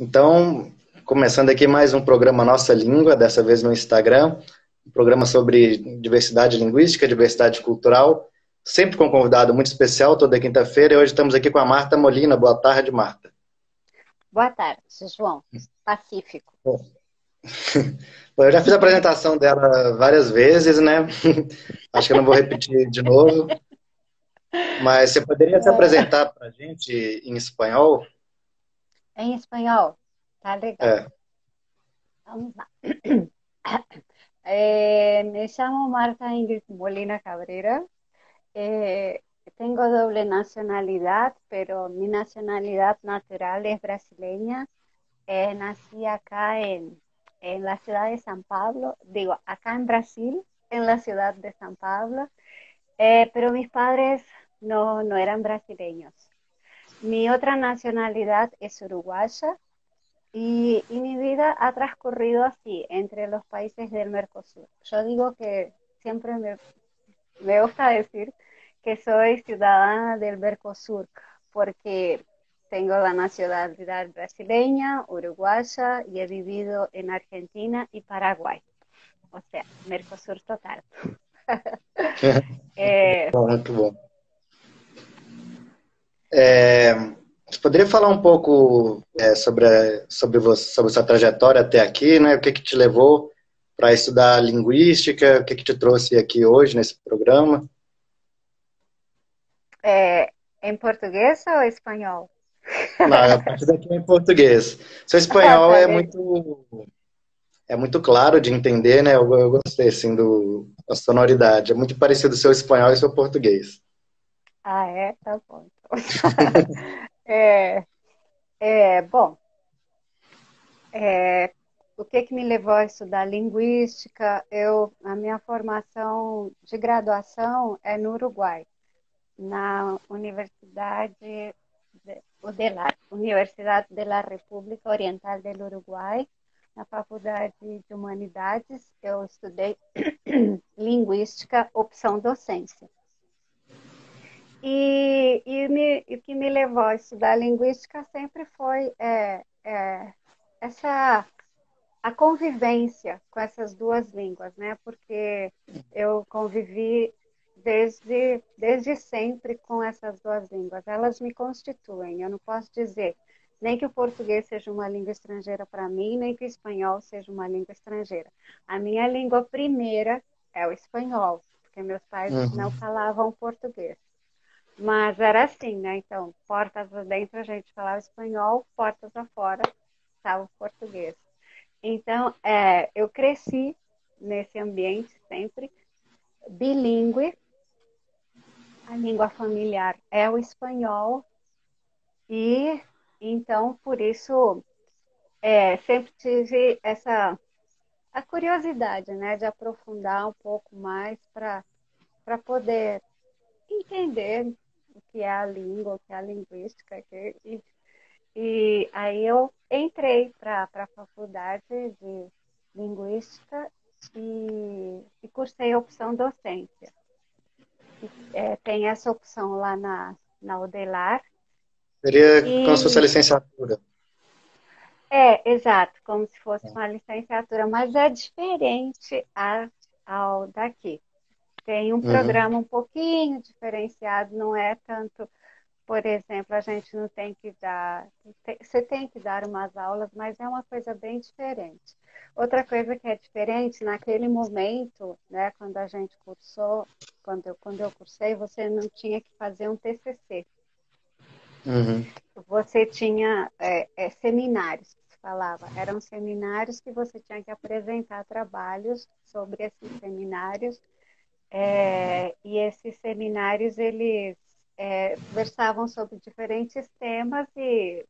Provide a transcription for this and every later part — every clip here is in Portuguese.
Então, começando aqui mais um programa Nossa Língua, dessa vez no Instagram, um programa sobre diversidade linguística, diversidade cultural, sempre com um convidado muito especial, toda quinta-feira, e hoje estamos aqui com a Marta Molina. Boa tarde, Marta. Boa tarde, João. Pacífico. Bom, eu já fiz a apresentação dela várias vezes, né? Acho que eu não vou repetir de novo, mas você poderia se apresentar para a gente em espanhol? Em espanhol, tá legal. É. Vamos lá. Me llamo Marta Ingrid Molina Cabrera. Tengo doble nacionalidad, pero mi nacionalidad natural es brasileña. Nací acá en la ciudad de San Pablo, digo, acá en Brasil, en la ciudad de San Pablo, pero mis padres no eran brasileños. Mi otra nacionalidad es uruguaya y mi vida ha transcurrido así, entre los países del Mercosur. Yo digo que siempre me gusta decir que soy ciudadana del Mercosur porque tengo la nacionalidad brasileña, uruguaya y he vivido en Argentina y Paraguay. O sea, Mercosur total. Eh, Bom, muito bom. Você poderia falar um pouco sobre sua trajetória até aqui, né? O que que te levou para estudar linguística? O que que te trouxe aqui hoje nesse programa? ¿En portugués o español? Não, a partir daqui é em português. Seu espanhol Tá legal. é muito claro de entender, né? Eu gostei, assim, da sonoridade. É muito parecido o seu espanhol e o seu português. Ah, é? Tá bom. Então. É, bom, é, o que que me levou a estudar linguística? A minha formação de graduação é no Uruguai, na Universidade de la República Oriental do Uruguai, na Faculdade de Humanidades, eu estudei linguística, opção docência. E o que me levou a estudar linguística sempre foi essa a convivência com essas duas línguas, né? Porque eu convivi desde sempre com essas duas línguas. Elas me constituem. Eu não posso dizer nem que o português seja uma língua estrangeira para mim, nem que o espanhol seja uma língua estrangeira. A minha língua primeira é o espanhol, porque meus pais não Uhum. falavam português. Mas era assim, né? Então, portas adentro a gente falava espanhol, portas afora estava o português. Então, eu cresci nesse ambiente sempre bilíngue. A língua familiar é o espanhol e, então, por isso, sempre tive a curiosidade, né, de aprofundar um pouco mais para poder entender o que é a língua, o que é a linguística. E aí eu entrei para a faculdade de linguística e cursei a opção docência. Tem essa opção lá na Udelar. Seria como se fosse a E licenciatura. exato, como se fosse uma licenciatura, mas é diferente ao daqui. Tem um Uhum. programa um pouquinho diferenciado, não é tanto. Por exemplo, a gente não tem que dar. Você tem que dar umas aulas, mas é uma coisa bem diferente. Outra coisa que é diferente, naquele momento, né, quando a gente cursou, quando eu cursei, você não tinha que fazer um TCC. Uhum. Você tinha seminários, que se falava. Eram seminários que você tinha que apresentar trabalhos sobre esses seminários e esses seminários, eles versavam sobre diferentes temas e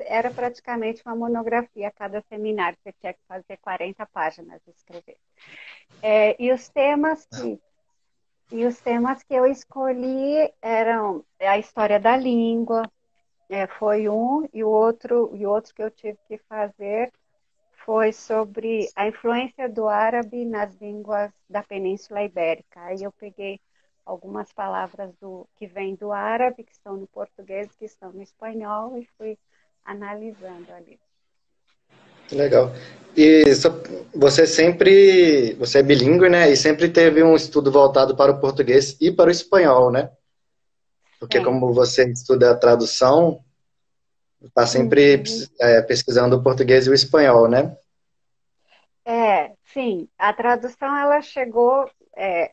era praticamente uma monografia a cada seminário. Você tinha que fazer 40 páginas, escrever. É, e os temas que e os temas que eu escolhi eram a história da língua, foi um, e o outro que eu tive que fazer foi sobre a influência do árabe nas línguas da Península Ibérica. Aí eu peguei algumas palavras que vêm do árabe, que estão no português, que estão no espanhol, e fui analisando ali. Legal. E você é bilíngue, né? E sempre teve um estudo voltado para o português e para o espanhol, né? Porque como Sempre. você estuda a tradução, está sempre Uhum. pesquisando o português e o espanhol, né? Sim, a tradução ela chegou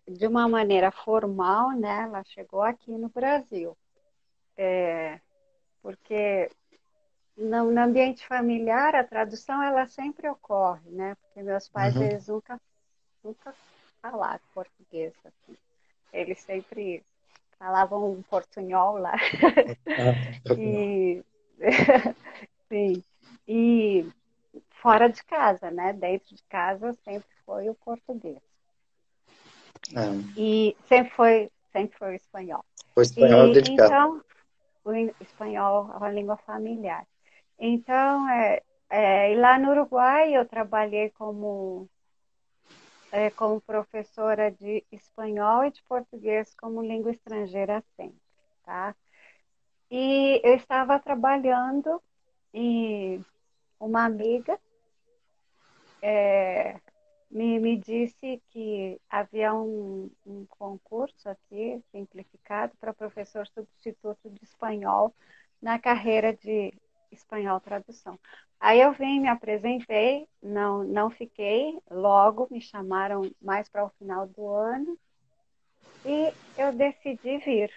de uma maneira formal, né? Ela chegou aqui no Brasil, porque no ambiente familiar a tradução ela sempre ocorre, né? Porque meus pais Uhum. eles nunca falaram português assim. Eles sempre falavam um portunhol lá Ah, e sim, e fora de casa, né? Dentro de casa sempre foi o português. ah, E sempre foi o espanhol. o espanhol é E dedicado. então, o espanhol é uma língua familiar. Então, e lá no Uruguai eu trabalhei como professora de espanhol e de português como língua estrangeira sempre, tá? E eu estava trabalhando e uma amiga me disse que havia um concurso aqui, simplificado, para professor substituto de espanhol na carreira de espanhol tradução. Aí eu vim, me apresentei, não fiquei, logo me chamaram mais para o final do ano e eu decidi vir.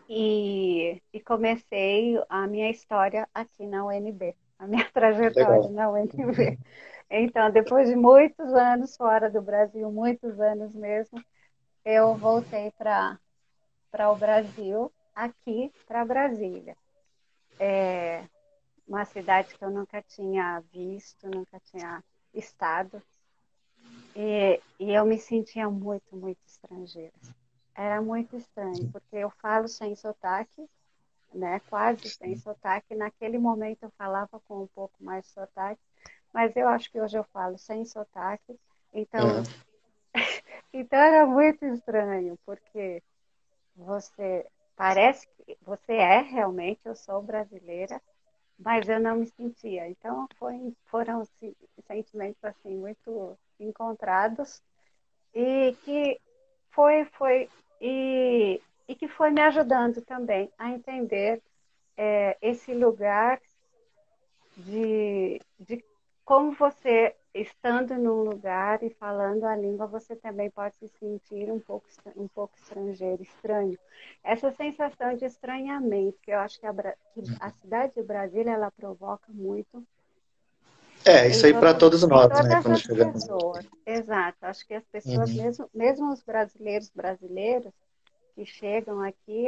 E comecei a minha história aqui na UNB, a minha trajetória Legal. na UNB. Então, depois de muitos anos fora do Brasil, muitos anos mesmo, eu voltei para o Brasil, aqui para Brasília. Uma cidade que eu nunca tinha visto, nunca tinha estado. E eu me sentia muito, muito estrangeira. Era muito estranho, porque eu falo sem sotaque, né? Quase sem sotaque. Naquele momento eu falava com um pouco mais de sotaque, mas eu acho que hoje eu falo sem sotaque. Uhum. Então, então era muito estranho, porque você parece que você é realmente, eu sou brasileira, mas eu não me sentia. Então foram sentimentos assim muito encontrados e que foi e que foi me ajudando também a entender esse lugar de como você, estando num lugar e falando a língua, você também pode se sentir um pouco estrangeiro, estranho. Essa sensação de estranhamento, que eu acho que a cidade de Brasília, ela provoca muito É, isso aí para todos em nós, né? todas Quando as chegamos pessoas. aqui. Exato. Acho que as pessoas, Uhum. mesmo os brasileiros que chegam aqui,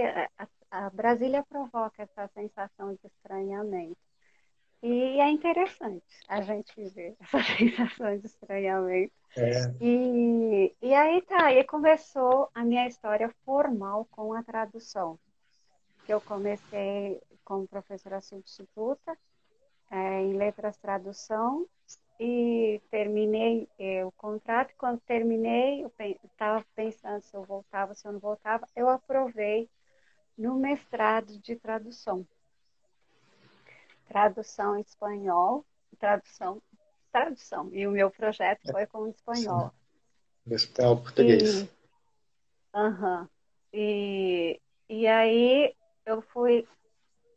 a Brasília provoca essa sensação de estranhamento. E é interessante a gente ver essa sensação de estranhamento. É, E aí tá, aí começou a minha história formal com a tradução, que eu comecei como professora substituta em letras tradução e terminei o contrato. Quando terminei, eu estava pensando se eu voltava, se eu não voltava, eu aprovei no mestrado de tradução em espanhol, tradução, tradução. E o meu projeto foi com sim. espanhol. O espanhol português. E, aham, e, e aí eu fui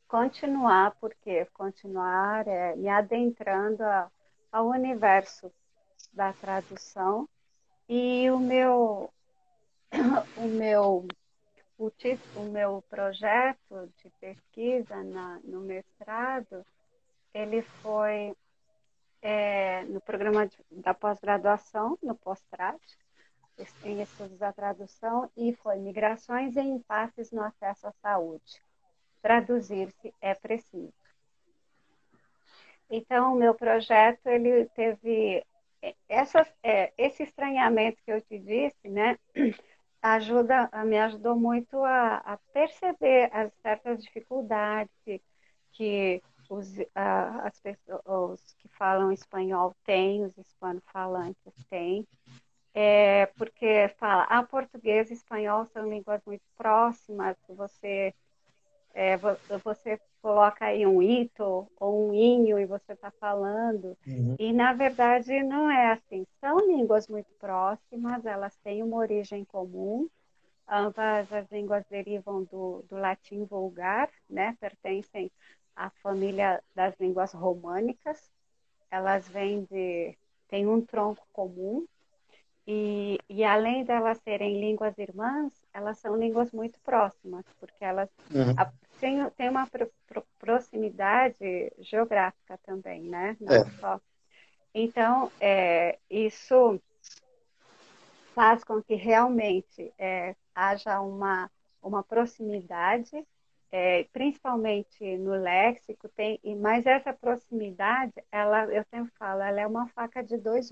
continuar, porque continuar me adentrando ao universo da tradução. E o meu, o meu projeto de pesquisa no mestrado, ele foi no programa da pós-graduação, no pós-trad, em estudos da tradução, e foi Migrações e Impasses no Acesso à Saúde. Traduzir-se é preciso. Então, o meu projeto, ele teve esse estranhamento que eu te disse, né? Me ajudou muito a perceber as certas dificuldades que as pessoas que falam espanhol têm, os hispanofalantes têm, porque fala, português e espanhol são línguas muito próximas, você você coloca aí um ito ou um inho e você está falando. Uhum. E, na verdade, não é assim. São línguas muito próximas, elas têm uma origem comum. Ambas as línguas derivam do latim vulgar, né? Pertencem à família das línguas românicas. Elas têm um tronco comum. E além de elas serem línguas irmãs, elas são línguas muito próximas, porque elas Uhum. têm uma proximidade geográfica também, né? É, Não só. Então, isso faz com que realmente haja uma proximidade, principalmente no léxico, mas essa proximidade, eu sempre falo, ela é uma faca de dois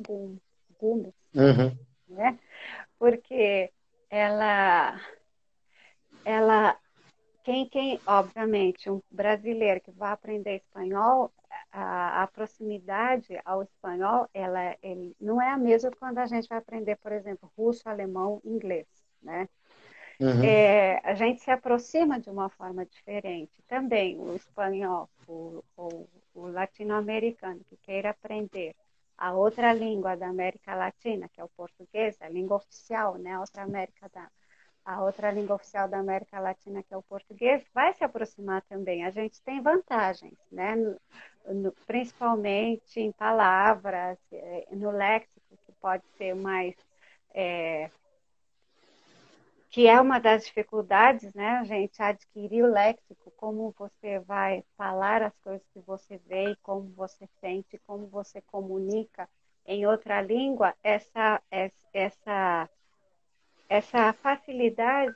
gumes, uhum. né? Porque ela, ela obviamente, um brasileiro que vai aprender espanhol, a proximidade ao espanhol, ele não é a mesma quando a gente vai aprender, por exemplo, russo, alemão, inglês, né? Uhum. A gente se aproxima de uma forma diferente. Também o espanhol, o latino-americano que queira aprender a outra língua da América Latina, que é o português, a língua oficial, né? A outra língua oficial da América Latina, que é o português, vai se aproximar também. A gente tem vantagens, né? Principalmente em palavras, no léxico, que pode ser mais. É, que é uma das dificuldades, né, a gente adquirir o léxico, como você vai falar as coisas que você vê, como você sente, como você comunica em outra língua, essa facilidade,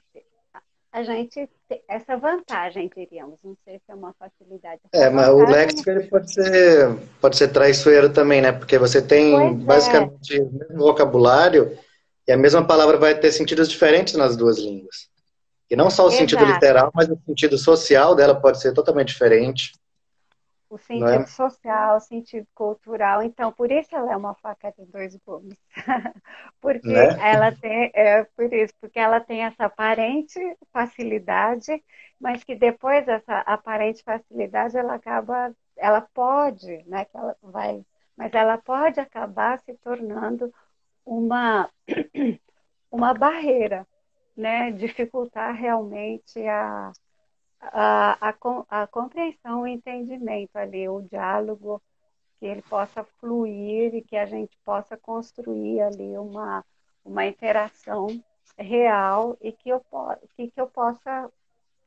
essa vantagem, diríamos, não sei se é uma facilidade, essa Mas o vantagem, léxico ele pode ser traiçoeiro também, né? Porque você tem pois é, basicamente o mesmo vocabulário e a mesma palavra vai ter sentidos diferentes nas duas línguas. E não só o sentido exato. literal, mas o sentido social dela pode ser totalmente diferente, O não sentido é? social, o sentido cultural. Então, por isso ela é uma faca de dois gumes. Porque Né? ela tem, por isso, porque ela tem essa aparente facilidade, mas que depois dessa aparente facilidade ela pode, né, que ela vai, mas ela pode acabar se tornando uma uma barreira, né, dificultar realmente a compreensão, o entendimento ali, o diálogo, que ele possa fluir e que a gente possa construir ali uma interação real e que eu possa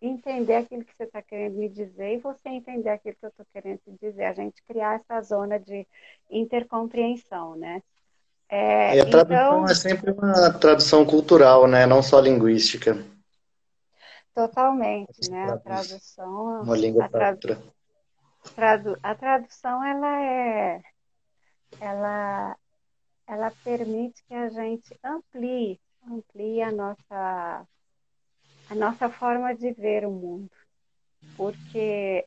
entender aquilo que você está querendo me dizer e você entender aquilo que eu estou querendo te dizer. A gente criar essa zona de intercompreensão, né? E a tradução é Então, sempre uma tradução cultural, né? Não só linguística. totalmente, Você né? A traduz tradução, uma língua para outra. a tradução ela, ela permite que a gente amplie a nossa forma de ver o mundo, porque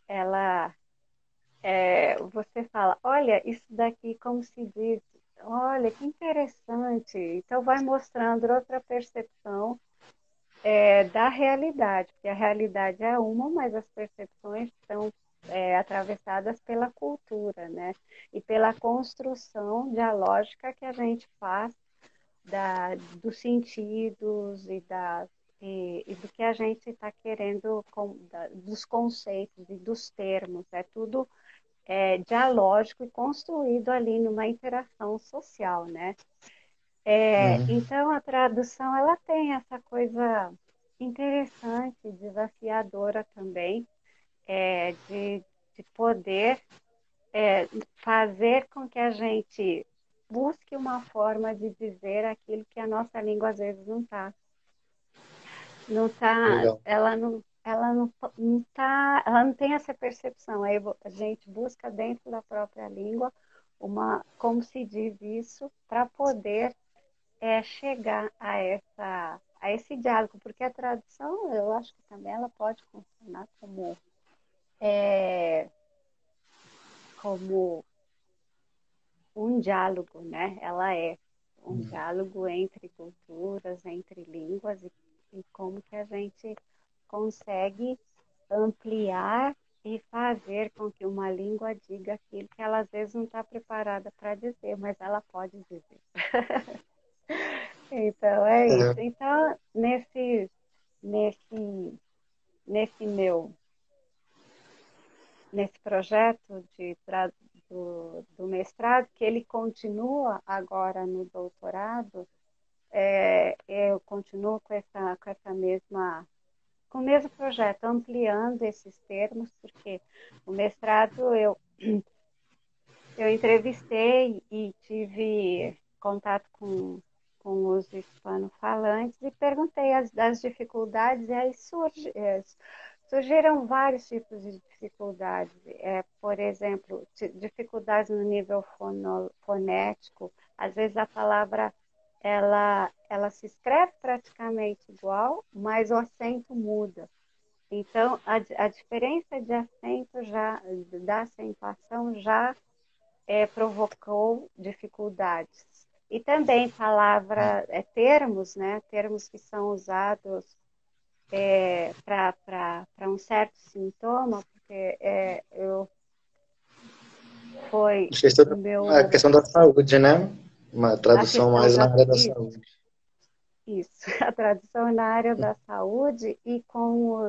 você fala, olha, isso daqui como se diz, olha, que interessante. Então vai mostrando outra percepção da realidade, porque a realidade é uma, mas as percepções são atravessadas pela cultura, né? E pela construção dialógica que a gente faz dos sentidos e do que a gente está querendo, dos conceitos e dos termos. É tudo dialógico e construído ali numa interação social, né? Uhum. Então, a tradução, ela tem essa coisa interessante, desafiadora também, de poder fazer com que a gente busque uma forma de dizer aquilo que a nossa língua às vezes não tá, Legal. ela não tem essa percepção. Aí a gente busca dentro da própria língua como se diz isso, para poder chegar a esse diálogo, porque a tradução, eu acho que também ela pode funcionar é, como um diálogo, né? Ela é um diálogo entre culturas, entre línguas e como que a gente consegue ampliar e fazer com que uma língua diga aquilo que ela às vezes não está preparada para dizer, mas ela pode dizer. Então, é isso. É. Então, nesse, nesse projeto do mestrado, que ele continua agora no doutorado, eu continuo com o mesmo projeto, ampliando esses termos, porque o mestrado eu entrevistei e tive contato com os hispanofalantes e perguntei das dificuldades, e aí surgiram vários tipos de dificuldades. Por exemplo, dificuldades no nível fonético, às vezes a palavra ela se escreve praticamente igual, mas o acento muda. Então, a diferença de acento da acentuação já provocou dificuldades. E também termos, né? Termos que são usados para um certo sintoma, porque foi o A meu... questão da saúde, né? Uma A tradução questão mais na da... área da saúde. Isso, a tradução na área da saúde e com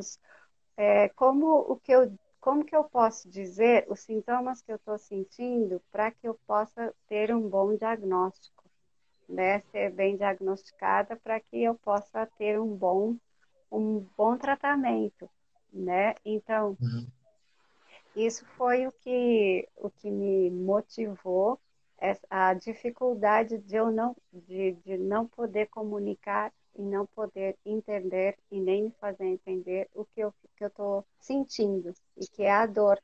como que eu posso dizer os sintomas que eu estou sentindo para que eu possa ter um bom diagnóstico, né? Ser bem diagnosticada para que eu possa ter um bom tratamento, né? Então, Uhum. isso foi o que me motivou, a dificuldade de não poder comunicar e não poder entender e nem me fazer entender o que eu estou sentindo, e que é a dor,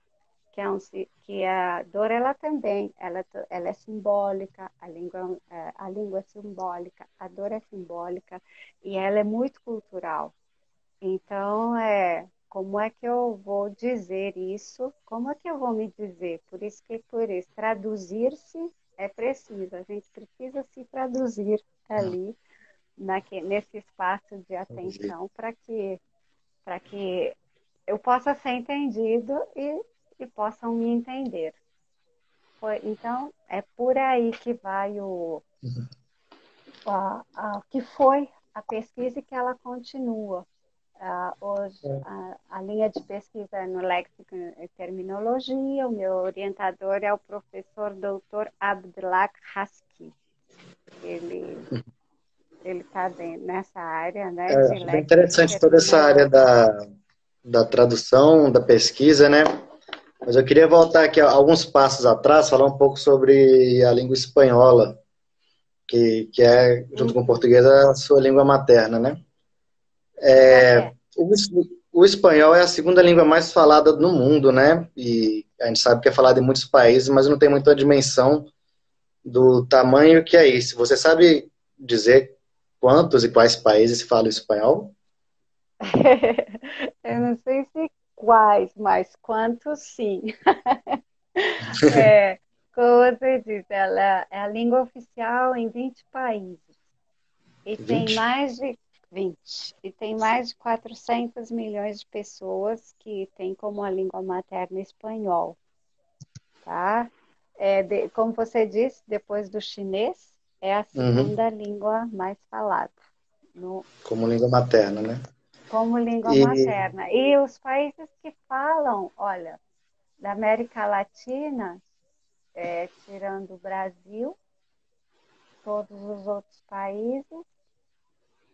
que a dor ela também, ela é simbólica, a língua é simbólica, a dor é simbólica e ela é muito cultural. Então, como é que eu vou dizer isso? Como é que eu vou me dizer? Por isso, traduzir-se é preciso. A gente precisa se traduzir ali, nesse espaço de atenção, para que eu possa ser entendido e possam me entender. Então, é por aí que vai que foi a pesquisa e que ela continua. Hoje, a linha de pesquisa é no léxico e terminologia. O meu orientador é o professor Dr. Abdelak Haski. Ele está nessa área, né, de É bem léxico e interessante toda essa área terminologia. da tradução, da pesquisa, né? Mas eu queria voltar aqui alguns passos atrás, falar um pouco sobre a língua espanhola, que é, junto com o Uhum. português, a sua língua materna, né? É. O espanhol é a segunda língua mais falada no mundo, né? E a gente sabe que é falada em muitos países, mas não tem muita dimensão do tamanho que é isso. Você sabe dizer quantos e quais países falam espanhol? Eu não sei se quais, mas quantos sim. Como você disse, ela é a língua oficial em 20 países. E tem 20? mais de 20. E tem mais de 400 milhões de pessoas que têm como a língua materna espanhol, tá? Como você disse, depois do chinês, é a Uhum. segunda língua mais falada Como língua materna, né? como língua E materna. E os países que falam, olha, da América Latina, tirando o Brasil, todos os outros países,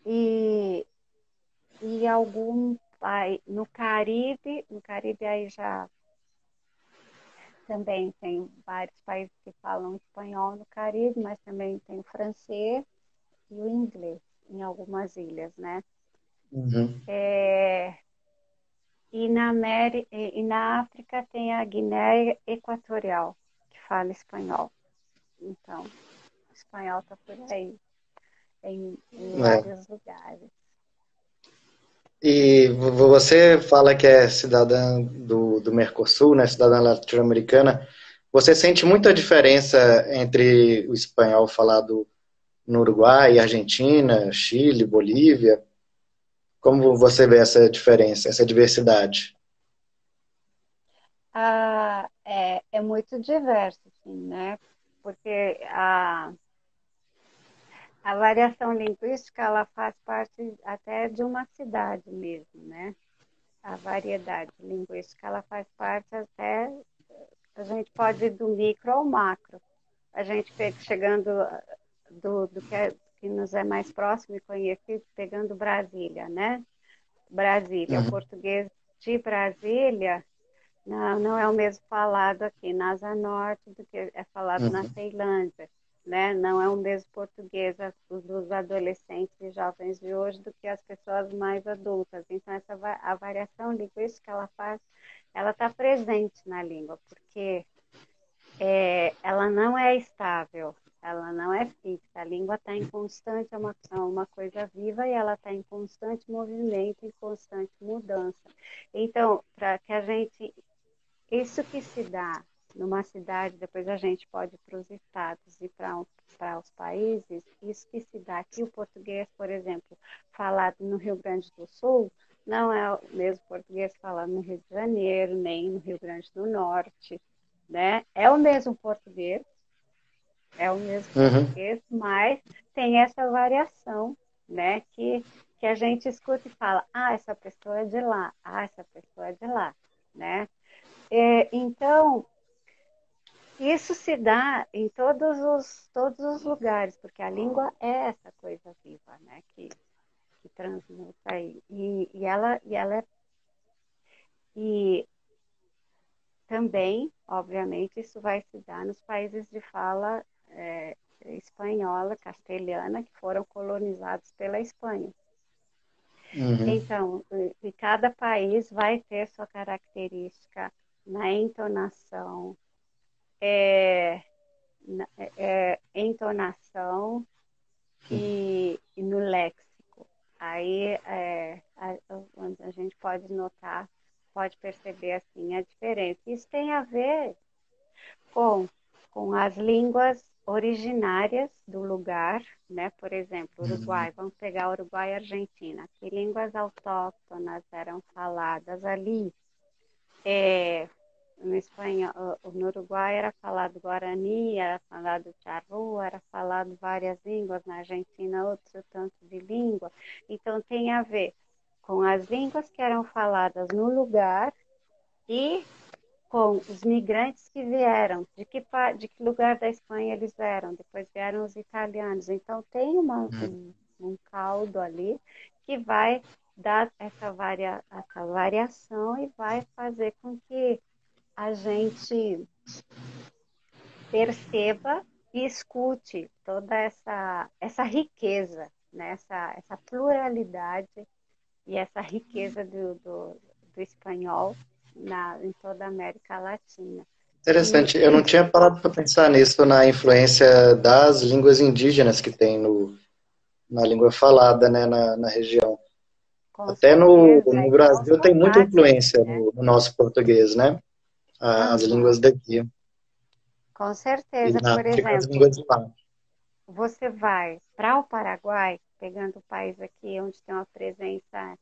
e algum no Caribe aí já também tem vários países que falam espanhol no Caribe, mas também tem o francês e o inglês em algumas ilhas, né? uhum. É, e na África tem a Guiné Equatorial, que fala espanhol. Então, o espanhol está por aí, em É. vários lugares. E você fala que é cidadã do Mercosul, né? Cidadã latino-americana. Você sente muita diferença entre o espanhol falado no Uruguai, Argentina, Chile, Bolívia? Como você vê essa diferença, essa diversidade? é muito diverso, assim, né? Porque a variação linguística, ela faz parte até de uma cidade mesmo, né? A variedade linguística, ela faz parte até, a gente pode ir do micro ao macro. A gente chegando que nos é mais próximo e conhecido, pegando Brasília, né? Brasília, o Uhum. português de Brasília não é o mesmo falado aqui na Asa Norte do que é falado na Uhum. Ceilândia, né? Não é o mesmo português dos adolescentes e jovens de hoje do que as pessoas mais adultas. Então, a variação linguística, ela está presente na língua, porque ela não é estável, ela não é fixa. A língua está em constante, é uma coisa viva e ela está em constante movimento, em constante mudança. Então, para que a gente isso que se dá numa cidade, depois a gente pode ir para os estados e para os países, isso que se dá aqui, o português, por exemplo, falado no Rio Grande do Sul, não é o mesmo português falado no Rio de Janeiro, nem no Rio Grande do Norte, né? É o mesmo Uhum. português, mas tem essa variação, né? Que a gente escuta e fala, essa pessoa é de lá, essa pessoa é de lá, né? Então, isso se dá em todos os lugares, porque a língua é essa coisa viva, né, que transmuta aí. E também, obviamente, isso vai se dar nos países de fala espanhola, castelhana, que foram colonizados pela Espanha. Uhum. Então, e cada país vai ter sua característica na entonação, é, entonação e no léxico. Aí a gente pode notar, pode perceber assim a diferença. Isso tem a ver com, com as línguas originárias do lugar, né? Por exemplo, Uhum. Uruguai. Vamos pegar Uruguai e Argentina. Que línguas autóctonas eram faladas ali? É, no espanhol, no Uruguai era falado Guarani, era falado Charrúa, era falado várias línguas, na Argentina outro tanto de língua. Então tem a ver com as línguas que eram faladas no lugar e com os migrantes que vieram, de que lugar da Espanha eles eram, depois vieram os italianos. Então tem um caldo ali que vai dar essa variação e vai fazer com que a gente perceba e escute toda essa riqueza, né? essa pluralidade e essa riqueza do espanhol em toda a América Latina. E, Interessante. Eu não tinha parado para pensar nisso, na influência das línguas indígenas que tem na língua falada, né, na região. com Até no, certeza, no então Brasil tem muita sotaque ali, influência né? no nosso português, né? As línguas Uhum, daqui com e certeza, na por prática as exemplo, línguas de lá. você vai para o Paraguai, pegando o país aqui onde tem uma presença.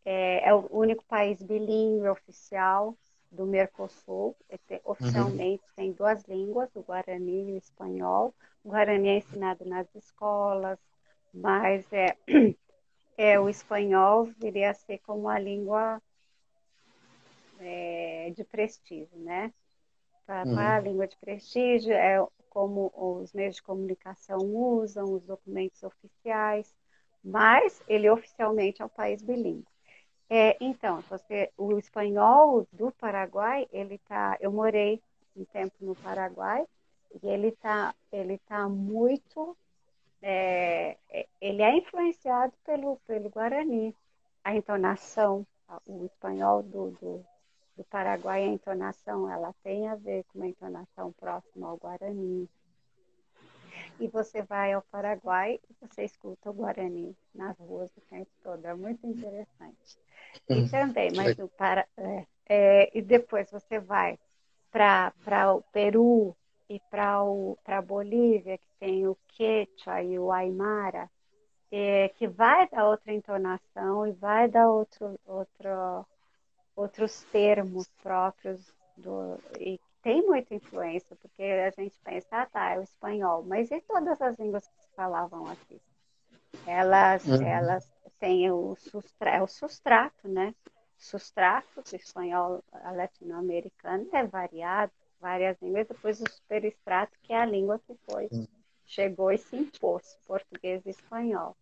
É o único país bilíngue oficial do Mercosul. Uhum. Oficialmente tem duas línguas, o Guarani e o espanhol. O Guarani é ensinado nas escolas, mas o espanhol viria a ser como a língua de prestígio, né? Qual é Uhum. a língua de prestígio? É como os meios de comunicação usam, os documentos oficiais, mas ele oficialmente é um país bilíngue. Então, o espanhol do Paraguai, eu morei um tempo no Paraguai e ele tá muito, ele é influenciado pelo Guarani. A entonação, o espanhol do Paraguai, a entonação, ela tem a ver com uma entonação próxima ao Guarani. E você vai ao Paraguai e você escuta o Guarani nas ruas o tempo todo. É muito interessante. E Uhum. também, Que mas legal. e depois você vai para o Peru e para a Bolívia, que tem o Quechua e o Aymara, que vai dar outra entonação e vai dar outros termos próprios e tem muita influência, porque a gente pensa, ah, tá, é o espanhol, mas e todas as línguas que se falavam aqui? Uhum. Elas têm o substrato, né? Substrato, o espanhol latino-americano é variado, várias línguas, depois o superestrato, que é a língua que chegou e se impôs, português e espanhol.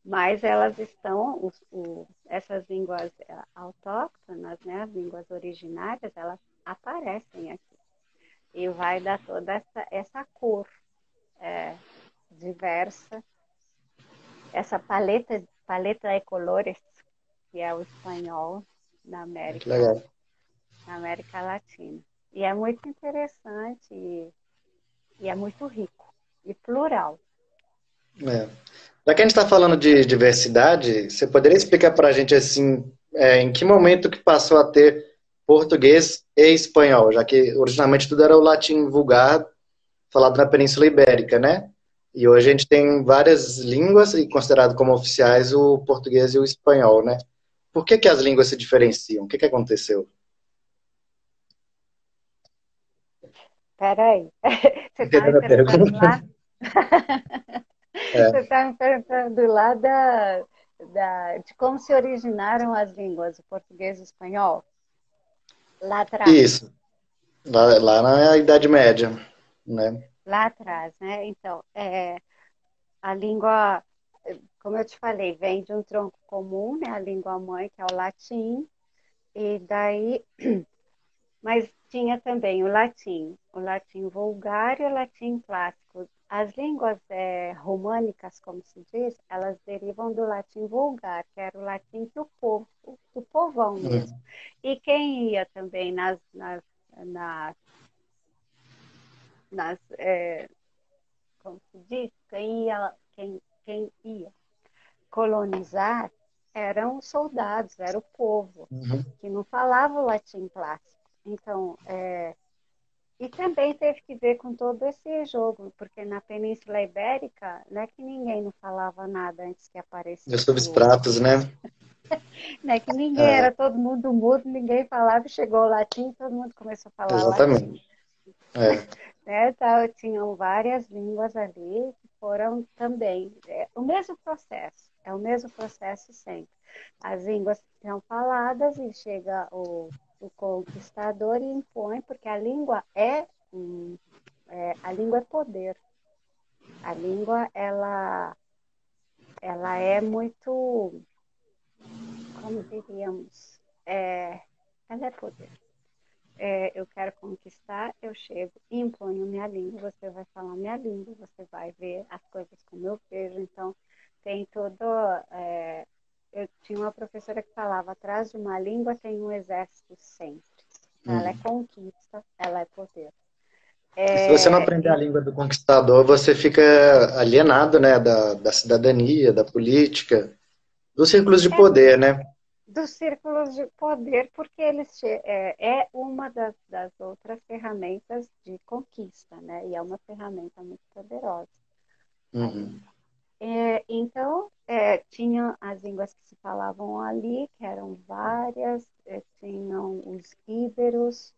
Mas elas estão, essas línguas autóctonas, né, as línguas originárias, elas aparecem aqui. E vai dar toda essa cor diversa, essa paleta de colores, que é o espanhol na Que legal. América Latina. E é muito interessante e é muito rico e plural. É. Já que a gente está falando de diversidade, você poderia explicar para a gente assim, em que momento que passou a ter português e espanhol, já que originalmente tudo era o latim vulgar falado na Península Ibérica, né? E hoje a gente tem várias línguas e considerado como oficiais o português e o espanhol, né? Por que que as línguas se diferenciam? O que que aconteceu? Peraí, você está me Entendendo a perguntando pergunta? lá? Você É. está me perguntando lá de como se originaram as línguas, o português e o espanhol, lá atrás. Isso, lá na Idade Média, né? Lá atrás, né? Então, a língua, como eu te falei, vem de um tronco comum, né? A língua mãe, que é o latim, e daí, mas tinha também o latim vulgar e o latim clássico. As línguas românicas, como se diz, elas derivam do latim vulgar, que era o latim que do povão mesmo. Uhum. E quem ia também nas, como se diz, quem ia colonizar eram os soldados, era o povo, Uhum. que não falava o latim clássico. Então, e também teve que ver com todo esse jogo, porque na Península Ibérica não é que ninguém não falava nada antes que Dos aparecesse substratos, né? não é que ninguém, É, era todo mundo mudo, ninguém falava, e chegou o latim, todo mundo começou a falar latim. exatamente. É. Né? Então, tinham várias línguas ali que foram também o mesmo processo, é o mesmo processo sempre. As línguas são faladas e chega o conquistador e impõe, porque a língua é poder. A língua, ela é muito, como diríamos, ela é poder. Eu quero conquistar, eu chego, imponho minha língua, você vai falar minha língua, você vai ver as coisas como eu vejo. Então, tem todo. Eu tinha uma professora que falava: atrás de uma língua tem um exército sempre. Então, ela é Uhum. conquista, ela é poder. E se você não É, aprender a língua do conquistador, você fica alienado, né, da cidadania, da política, dos círculos de é poder, né? dos círculos de poder, porque é uma das outras ferramentas de conquista, né? E é uma ferramenta muito poderosa. A Uhum. língua. Então, tinha as línguas que se falavam ali, que eram várias, tinham os íberos,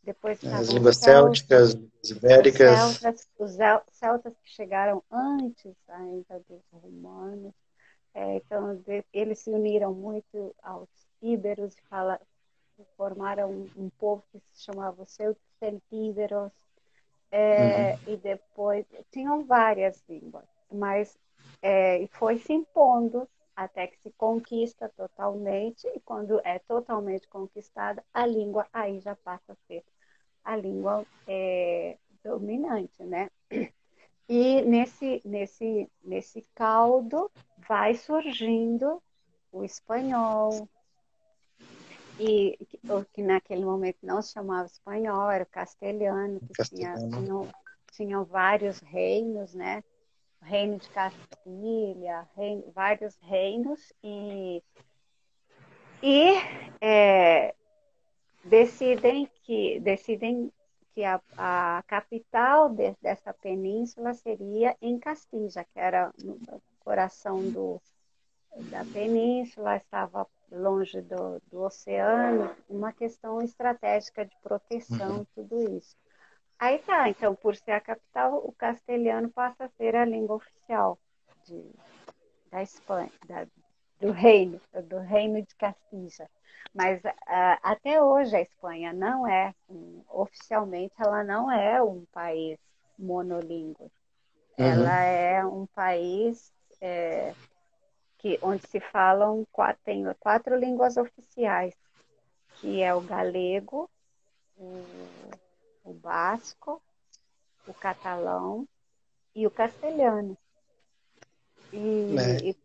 depois As estavam línguas célticas, as ibéricas. os celtas que chegaram antes ainda dos romanos. Então, eles se uniram muito aos íberos e formaram um povo que se chamava os celtíberos. Uhum. E depois tinham várias línguas, mas foi se impondo até que se conquista totalmente, e quando é totalmente conquistada, a língua aí já passa a ser a língua dominante, né? E nesse caldo vai surgindo o espanhol, e o que naquele momento não se chamava espanhol, era o castelhano, que Castelhano. tinham vários reinos, né? O reino de Castilha, vários reinos, e decidem que a capital dessa península seria em Castilla, que era no coração da península, estava longe do oceano, uma questão estratégica de proteção, tudo isso. Aí tá, então, por ser a capital, o castelhano passa a ser a língua oficial de, da Espanha, do reino de Castilla. Mas até hoje a Espanha não é, oficialmente, ela não é um país monolíngue. Uhum. Ela é um país onde se falam, tem 4 línguas oficiais, que é o galego, o, o basco, o catalão e o castelhano. É. E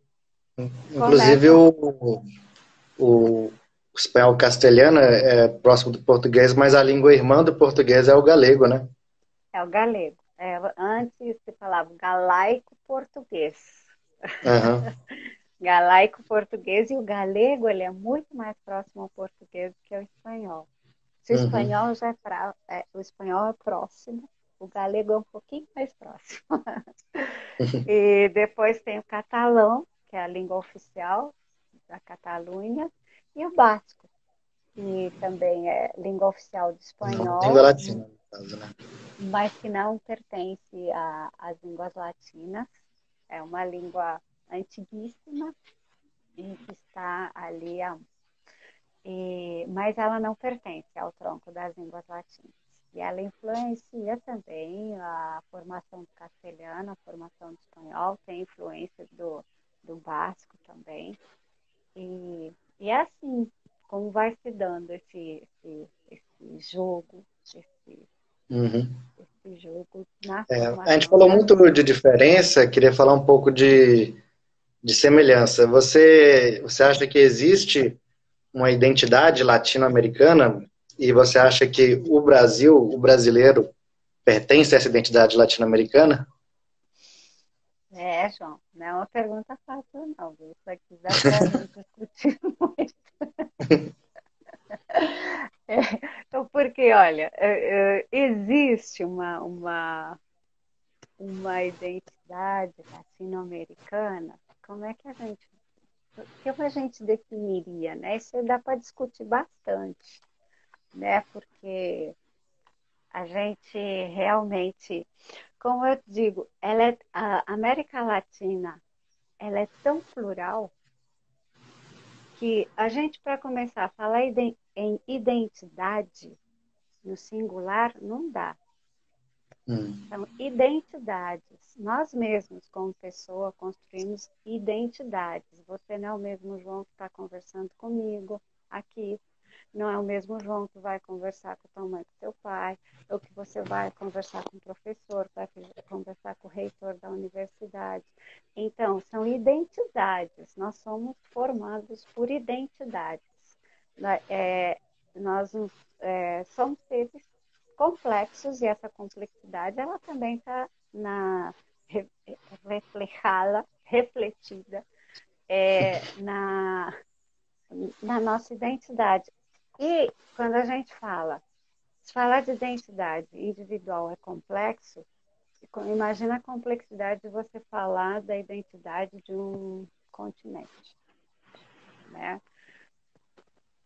Inclusive, começa, o espanhol castelhano é próximo do português, mas a língua irmã do português é o galego, né? é o galego. Antes se falava galaico-português. Aham. Galaico-português, e o galego ele é muito mais próximo ao português do que ao espanhol. Se o Uhum. espanhol já o espanhol é próximo, o galego é um pouquinho mais próximo. E depois tem o catalão, que é a língua oficial da Catalunha, e o basco, que também é língua oficial do Língua espanhol, latina, no caso, né? mas que não pertence às línguas latinas. É uma língua antiguíssima e que está ali, mas ela não pertence ao tronco das línguas latinas. E ela influencia também a formação do castelhano, a formação do espanhol, tem influência do basco também. E é assim como vai se dando esse jogo, esse, Uhum. esse jogo na A gente formação falou das muito de línguas. diferença, queria falar um pouco de semelhança. Você acha que existe uma identidade latino-americana e você acha que o Brasil, o brasileiro, pertence a essa identidade latino-americana? João, não é uma pergunta fácil, não, viu? Isso aqui dá para a gente discutir muito. Então, porque, olha, existe uma identidade latino-americana, como a gente definiria, né? Isso dá para discutir bastante, né? Porque a gente realmente, como eu digo, a América Latina, ela é tão plural que a gente, para começar a falar em identidade no singular, não dá. Hum. São identidades. Nós mesmos, como pessoa, construímos identidades. Você não é o mesmo João que está conversando comigo aqui. Não é o mesmo João que vai conversar com a tua mãe, com teu pai, ou que você vai conversar com o professor, vai conversar com o reitor da universidade. Então, são identidades. Nós somos formados por identidades. Nós somos seres complexos, e essa complexidade ela também está refletida na nossa identidade. E quando a gente se falar de identidade individual é complexo, imagina a complexidade de você falar da identidade de um continente, né?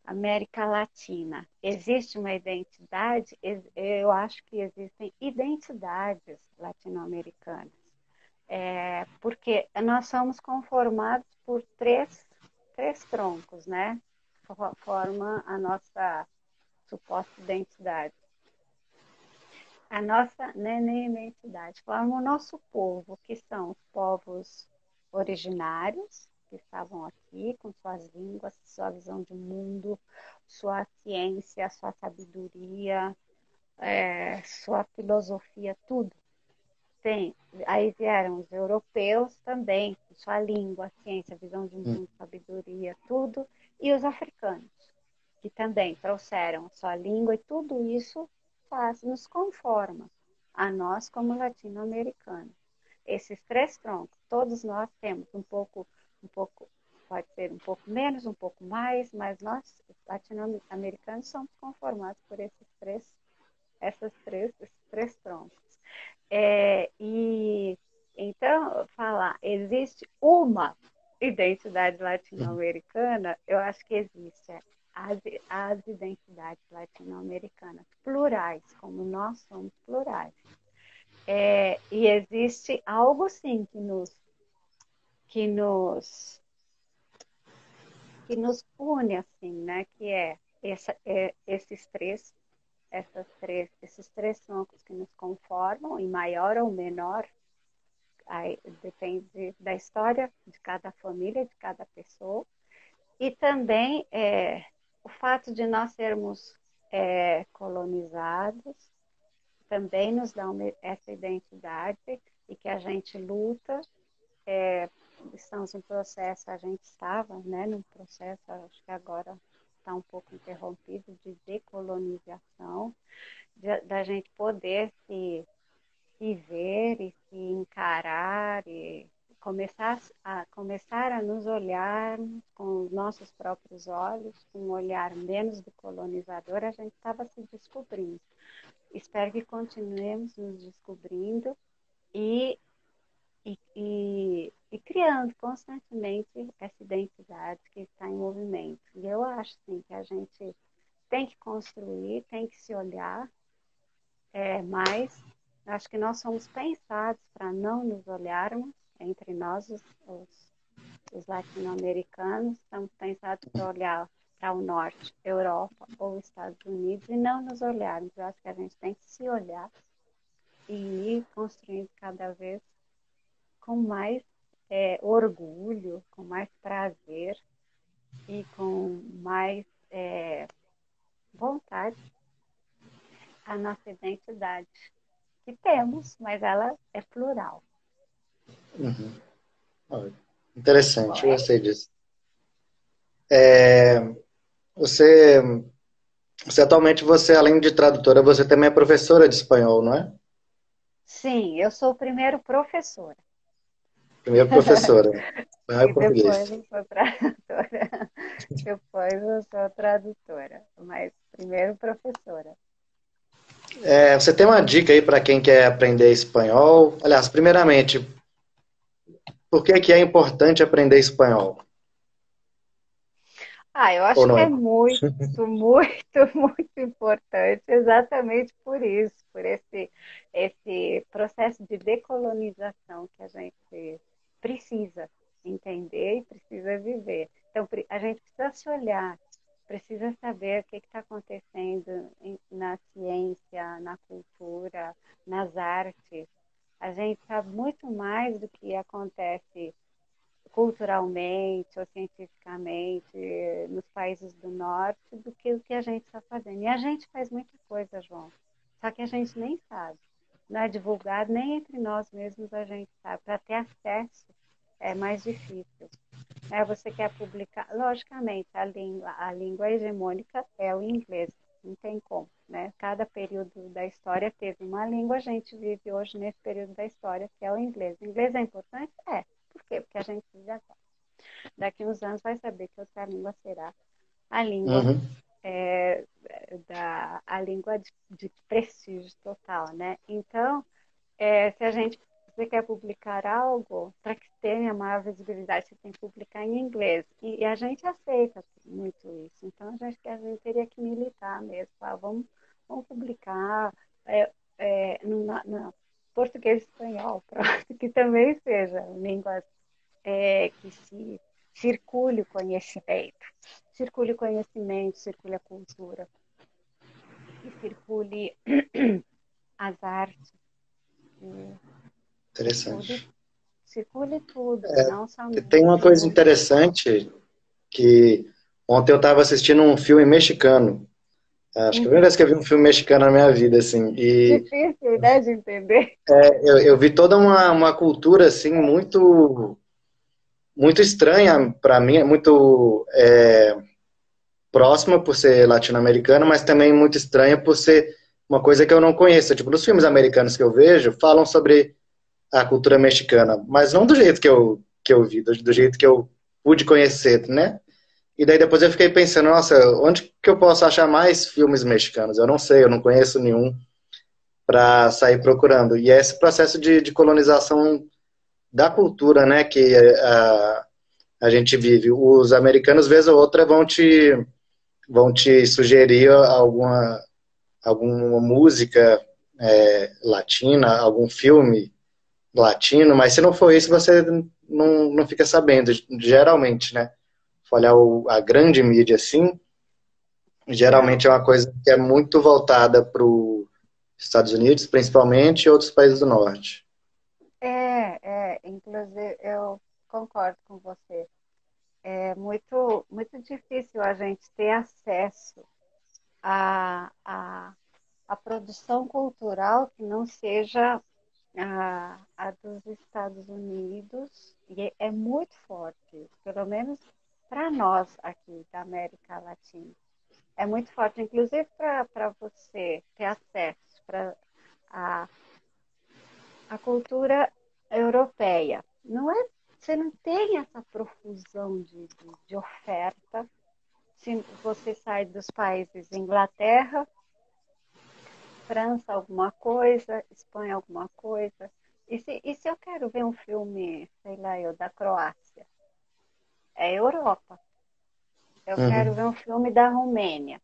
América Latina. Existe uma identidade? Eu acho que existem identidades latino-americanas. Porque nós somos conformados por três troncos, né? Forma a nossa suposta identidade. A nossa nem identidade, forma o nosso povo, que são os povos originários, que estavam aqui com suas línguas, sua visão de mundo, sua ciência, sua sabedoria, sua filosofia, tudo. Tem. Aí vieram os europeus também, com sua língua, ciência, visão de Hum. mundo, sabedoria, tudo, e os africanos, que também trouxeram sua língua, e tudo isso nos conforma a nós como latino-americanos. Esses três troncos, todos nós temos um pouco, pode ser um pouco menos, um pouco mais, mas nós, latino-americanos, somos conformados por esses três troncos. E então, falar, existe uma. identidade latino-americana, eu acho que existe as identidades latino-americanas plurais, como nós somos plurais. E existe algo, sim, que nos une, assim, né? Que esses três troncos que nos conformam, em maior ou menor, aí depende da história de cada família, de cada pessoa, e também o fato de nós sermos colonizados também nos dá essa identidade e que a gente luta. Estamos em processo, a gente estava, né, num processo, acho que agora está um pouco interrompido, de decolonização, da gente poder se ver e se encarar e começar a nos olhar com os nossos próprios olhos, com um olhar menos do colonizador, a gente estava se descobrindo. Espero que continuemos nos descobrindo e criando constantemente essa identidade que está em movimento. E eu acho sim, que a gente tem que construir, tem que se olhar, mas acho que nós somos pensados para não nos olharmos entre nós, os latino-americanos, estamos pensados para olhar para o norte, Europa ou Estados Unidos, e não nos olharmos. Eu acho que a gente tem que se olhar e ir construindo cada vez com mais orgulho, com mais prazer e com mais vontade a nossa identidade, que temos, mas ela é plural. Interessante, eu gostei disso. Você, atualmente, além de tradutora, você também é professora de espanhol, não é? Sim, eu sou primeiro professora. Primeiro professora, espanhol E e português. depois eu sou tradutora. Depois eu sou tradutora, mas primeiro professora. Você tem uma dica aí para quem quer aprender espanhol? Aliás, primeiramente, por que é importante aprender espanhol? Eu Ou acho não que é? é muito, muito, muito importante, exatamente por isso, por esse processo de decolonização que a gente precisa entender e precisa viver. Então, a gente precisa se olhar, precisa saber o que está acontecendo na ciência, na cultura, nas artes. A gente sabe muito mais do que acontece culturalmente ou cientificamente nos países do norte do que o que a gente está fazendo. E a gente faz muita coisa, João, só que a gente nem sabe. Não é divulgado, nem entre nós mesmos a gente sabe. Para ter acesso é mais difícil. Você quer publicar, logicamente, a língua hegemônica é o inglês, não tem como, né? Cada período da história teve uma língua, a gente vive hoje nesse período da história que é o inglês. O inglês é importante? É. Por quê? Porque a gente vive agora. Daqui uns anos vai saber que outra língua será a língua, Uhum. a língua de prestígio total, né? Então, se você quer publicar algo, para que tenha maior visibilidade, você tem que publicar em inglês. E a gente aceita muito isso. Então, a gente teria que militar mesmo. Vamos publicar no português e espanhol, pronto, que também seja línguas que se circule o conhecimento. Circule o conhecimento, circule a cultura. Que circule as artes. Interessante. Circule tudo, não Tem somente uma coisa interessante que ontem eu estava assistindo um filme mexicano. Acho que é a primeira vez que eu vi um filme mexicano na minha vida, assim. E difícil, né, de entender. eu vi toda uma cultura, assim, muito, muito estranha para mim, muito próxima por ser latino-americana, mas também muito estranha por ser uma coisa que eu não conheço. Tipo, nos filmes americanos que eu vejo, falam sobre a cultura mexicana, mas não do jeito que eu vi, do jeito que eu pude conhecer, né? E daí depois eu fiquei pensando, nossa, onde que eu posso achar mais filmes mexicanos? Eu não sei, eu não conheço nenhum para sair procurando. E é esse processo de colonização da cultura, né, que a gente vive. Os americanos, vez ou outra, vão te sugerir alguma música latina, algum filme latino, mas se não for isso, você não fica sabendo, geralmente, né? Se olhar a grande mídia assim, Não, geralmente é uma coisa que é muito voltada para os Estados Unidos, principalmente, e outros países do norte. inclusive eu concordo com você. É muito difícil a gente ter acesso a produção cultural que não seja a dos Estados Unidos, e é muito forte, pelo menos para nós aqui da América Latina. É muito forte, inclusive para você ter acesso para a, a cultura europeia. Não é, você não tem essa profusão de oferta. Se você sai dos países Inglaterra, França alguma coisa, Espanha alguma coisa. E se eu quero ver um filme, sei lá, da Croácia? É Europa. Eu quero Uhum. ver um filme da Romênia.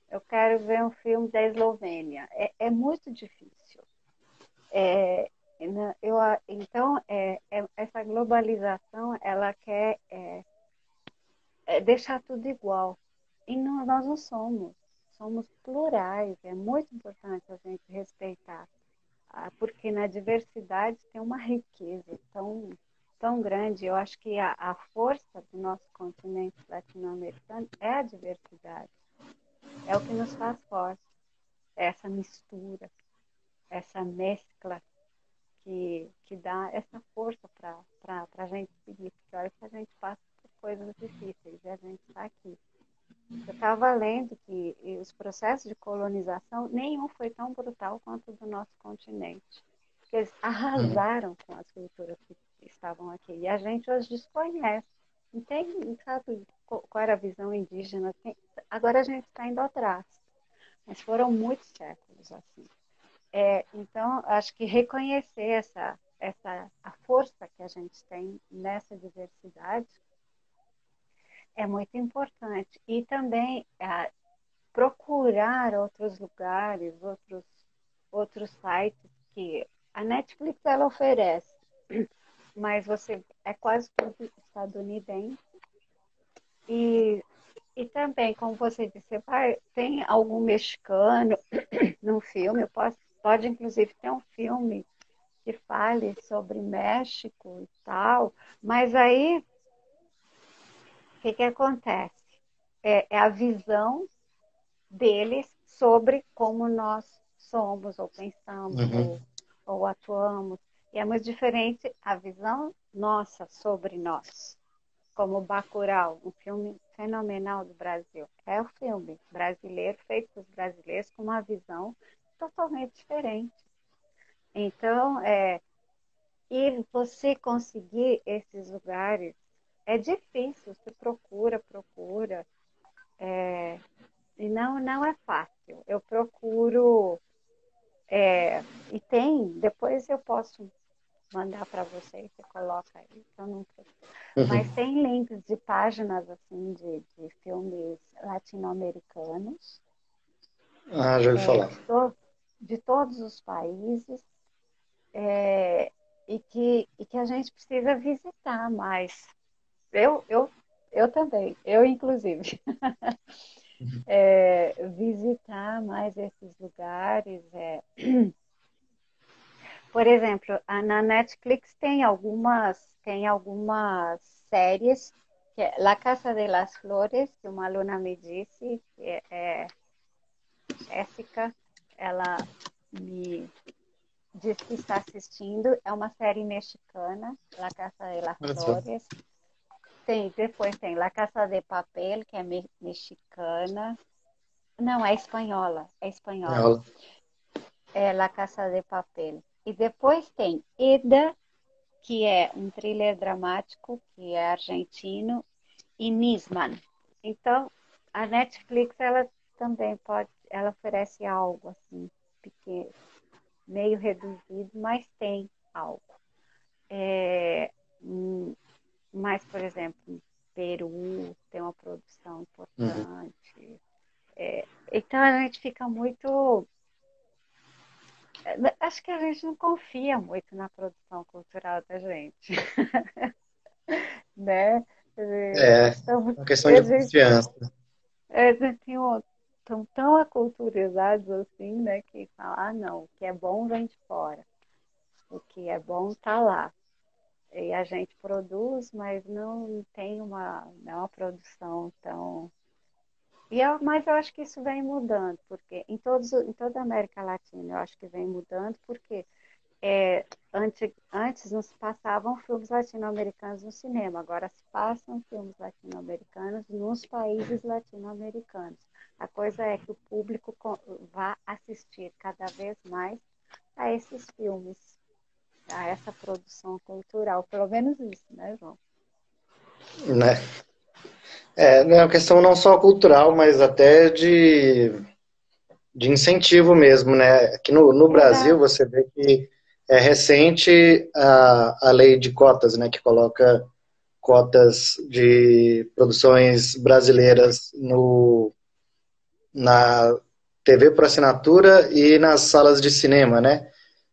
Eu quero ver um filme da Eslovênia. É muito difícil. É, então, essa globalização, ela quer deixar tudo igual. E nós não somos. Somos plurais. É muito importante a gente respeitar. Porque na diversidade tem uma riqueza tão grande. Eu acho que a força do nosso continente latino-americano é a diversidade. É o que nos faz fortes. É essa mistura, essa mescla que dá essa força para a gente seguir. Porque olha que a gente passa por coisas difíceis e a gente está aqui. Eu estava lendo que os processos de colonização, nenhum foi tão brutal quanto o do nosso continente. Porque eles Uhum. arrasaram com as culturas que estavam aqui. E a gente hoje desconhece. Não tem, não sabe qual era a visão indígena. Agora a gente está indo atrás. Mas foram muitos séculos assim. Então, acho que reconhecer a força que a gente tem nessa diversidade é muito importante. E também procurar outros lugares, outros sites que a Netflix ela oferece, mas você é quase tudo estadunidense e também, como você disse, tem algum mexicano no filme, pode inclusive ter um filme que fale sobre México e tal, mas aí o que acontece? É a visão deles sobre como nós somos, ou pensamos, Uhum. ou atuamos. E é muito diferente a visão nossa sobre nós, como Bacurau, um filme fenomenal do Brasil. É o filme brasileiro, feito por brasileiros, com uma visão totalmente diferente. Então, e você conseguir esses lugares é difícil, você procura, e não é fácil. Eu procuro, e depois eu posso mandar para você, você coloca aí, que eu não sei. Mas Uhum. tem links de páginas assim de filmes latino-americanos, Ah, já ouvi falar. de todos os países, é, e que a gente precisa visitar mais. Eu, eu, eu também, eu inclusive. Visitar mais esses lugares. Por exemplo, na Netflix tem algumas séries, que é La Casa de las Flores, que uma aluna me disse, que Jéssica, ela me diz que está assistindo, é uma série mexicana, La Casa de las Olha só. Flores. Depois tem La Casa de Papel, que é mexicana. Não, é espanhola, é espanhola. Ela- É La Casa de Papel. E depois tem Eda, que é um thriller dramático, que é argentino, e Nisman. Então, a Netflix, ela também ela oferece algo assim, pequeno, meio reduzido, mas tem algo. É, mas, por exemplo, no Peru tem uma produção Uhum. importante. Então a gente fica muito. Acho que a gente não confia muito na produção cultural da gente, né? É, Estamos, uma questão a de gente, confiança, estão tão aculturizados assim, né? Que falam, ah, não, o que é bom vem de fora, o que é bom tá lá. E a gente produz, mas não tem não é uma produção tão. Mas eu acho que isso vem mudando, porque em toda a América Latina eu acho que vem mudando, porque antes não se passavam filmes latino-americanos no cinema, agora se passam filmes latino-americanos nos países latino-americanos. A coisa é que o público vá assistir cada vez mais a esses filmes, a essa produção cultural, pelo menos isso, né, João? né? É, não é uma questão não só cultural, mas até de incentivo mesmo, né? Aqui no Brasil Exato. você vê que é recente a lei de cotas, né? Que coloca cotas de produções brasileiras na TV por assinatura e nas salas de cinema, né?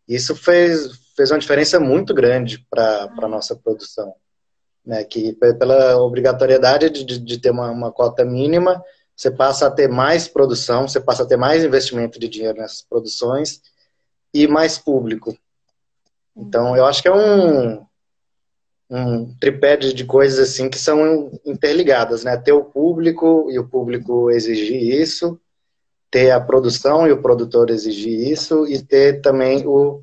Isso fez uma diferença muito grande para a Ah, nossa produção, né? Que pela obrigatoriedade de ter uma cota mínima, você passa a ter mais produção, você passa a ter mais investimento de dinheiro nessas produções e mais público. Então, eu uhum. acho que é um tripé de coisas assim que são interligadas, né? Ter o público e o público exigir isso, ter a produção e o produtor exigir isso, e ter também o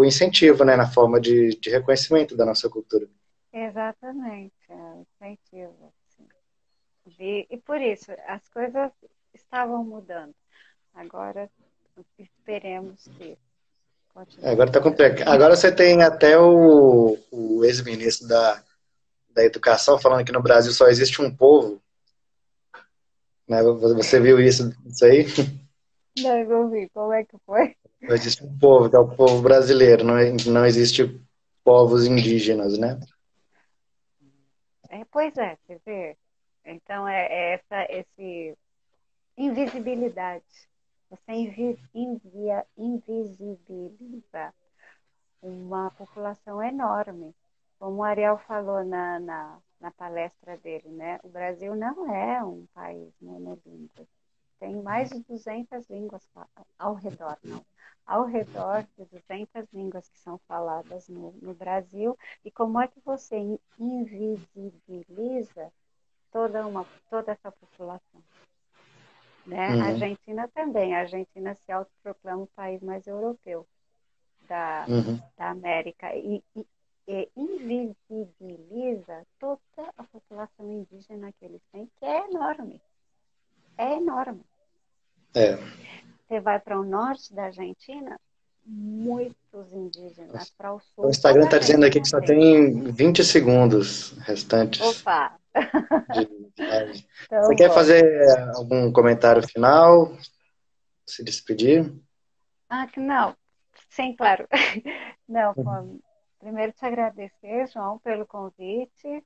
incentivo, né? Na forma de reconhecimento da nossa cultura. Exatamente, incentivo. Assim. E por isso, as coisas estavam mudando. Agora, esperemos que continue Agora tá mudando. complicado. Agora você tem até o ex-ministro da Educação falando que no Brasil só existe um povo, né? Você viu isso aí? Não, eu ouvi, como é que foi? Só existe um povo, que é o povo brasileiro, não existe povos indígenas, né? Pois é, você vê. Então, esse invisibilidade. Você invisibiliza uma população enorme. Como o Ariel falou na palestra dele, né? O Brasil não é um país monolíngue. Tem mais de 200 línguas ao redor, não. Ao redor de 200 línguas que são faladas no Brasil. E como é que você invisibiliza toda essa população? Né? A Uhum, Argentina também. A Argentina se autoproclama o país mais europeu da, uhum, da América e invisibiliza toda a população indígena que eles têm, que é enorme. É enorme. é. Você vai para o norte da Argentina, muitos indígenas. Para o O sul, Instagram toda a está dizendo aqui Argentina que só tem. tem 20 segundos restantes Opa! de live. Você Então, quer bom. fazer algum comentário final? Se despedir? Ah, que não. Sim, claro. Não, primeiro te agradecer, João, pelo convite.